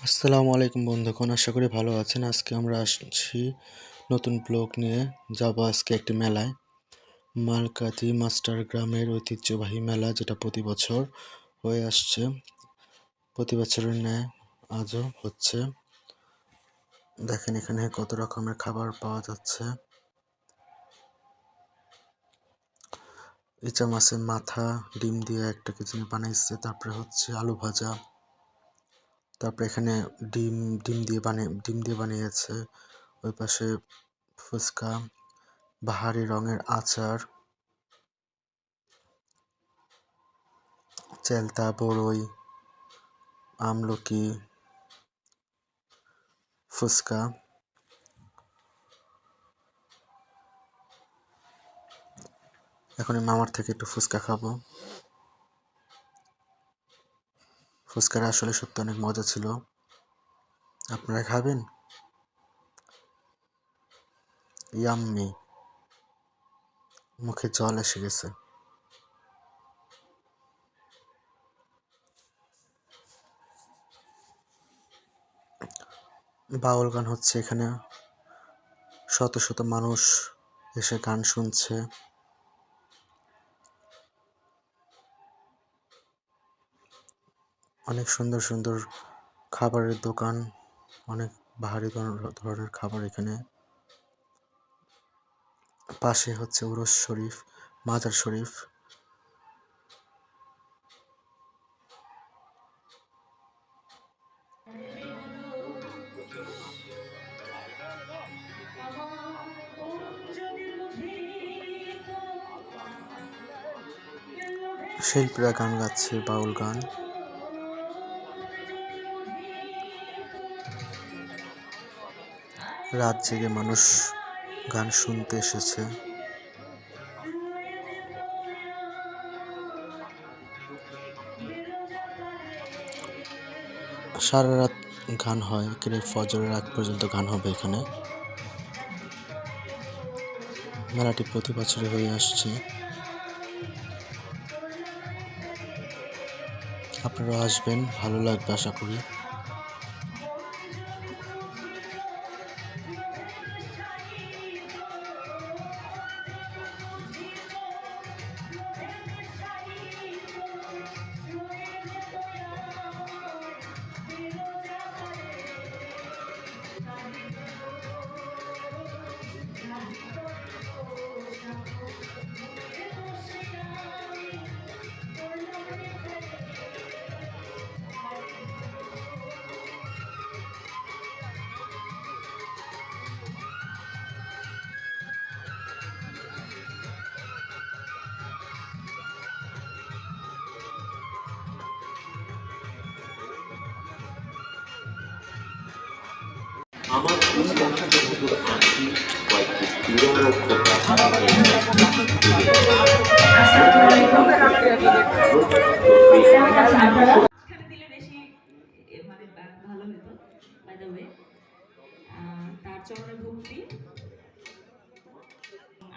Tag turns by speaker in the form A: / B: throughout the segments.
A: আসসালামু আলাইকুম বন্ধুগণ, আশা করি ভালো আছেন। আজকে আমরা আসছি নতুন ব্লগ নিয়ে। যাব আজকে একটি মেলায়, মালকাঠি মাস্টার গ্রামের ঐতিহ্যবাহী মেলা, যেটা প্রতি বছর হয়ে আসছে। প্রতি বছরের ন্যায় আজও হচ্ছে। দেখেন এখানে কত রকমের খাবার পাওয়া যাচ্ছে। ইচা মাছের মাথা ডিম দিয়ে একটা কিছু বানাইছে, তারপরে হচ্ছে আলু ভাজা, তারপরে এখানে ডিম দিয়ে বানিয়েছে। ওই পাশে ফুচকা, বাহারি রঙের আচার, চেলতা, বড়ই, আমলকি, ফুচকা। এখন মামার থেকে একটু ফুচকা খাবো। ফুচকাটা আসলে সত্যি অনেক মজা ছিল। আপনারা খাবেন? ইয়াম্মি, মুখে জল এসে গেছে। বাউল গান হচ্ছে এখানে, শত শত মানুষ এসে গান শুনছে। অনেক সুন্দর সুন্দর খাবারের দোকান, অনেক বাহারি ধরনের খাবার এখানে। পাশে হচ্ছে উরস শরীফ, মাজার শরীফ। শিল্পীরা গান গাচ্ছে, বাউল গান। রাত জেগে মানুষ গান শুনতে এসেছে। সারা রাত গান হয়, ফজরের আগ পর্যন্ত গান হবে এখানে। মেলাটি প্রতি বছরই হয়ে আসছে। আপনারা আসবেন, ভালো লাগবে আশা করি।
B: আমার এই কথাটা শুধু আসি কয়েকটি দুরারোগ্য
C: তার চরণে ভক্তি।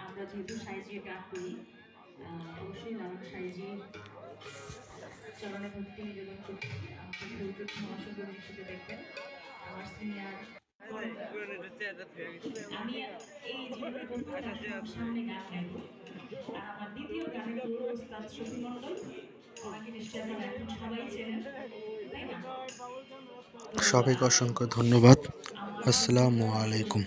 C: আমরা যেহেতু সাইজির গান করি, অবশ্যই লালন সাইজির চরণে ভক্তি নিবেদন করছি। আমাকে ধৈর্য ক্ষমা সুন্দর দৃষ্টিতে দেখবেন। আমার সিনিয়র, আমি এই জীবনে প্রথম সামনে গান গাইব। আর আমার দ্বিতীয় গানের গুরু ওস্তাদ শফি মন্ডল, ওনাকে নিশ্চয়ই আপনারা এখন সবাই চেনেন, তাই না?
A: সবাইকে অসংখ্য ধন্যবাদ। আসসালামু আলাইকুম।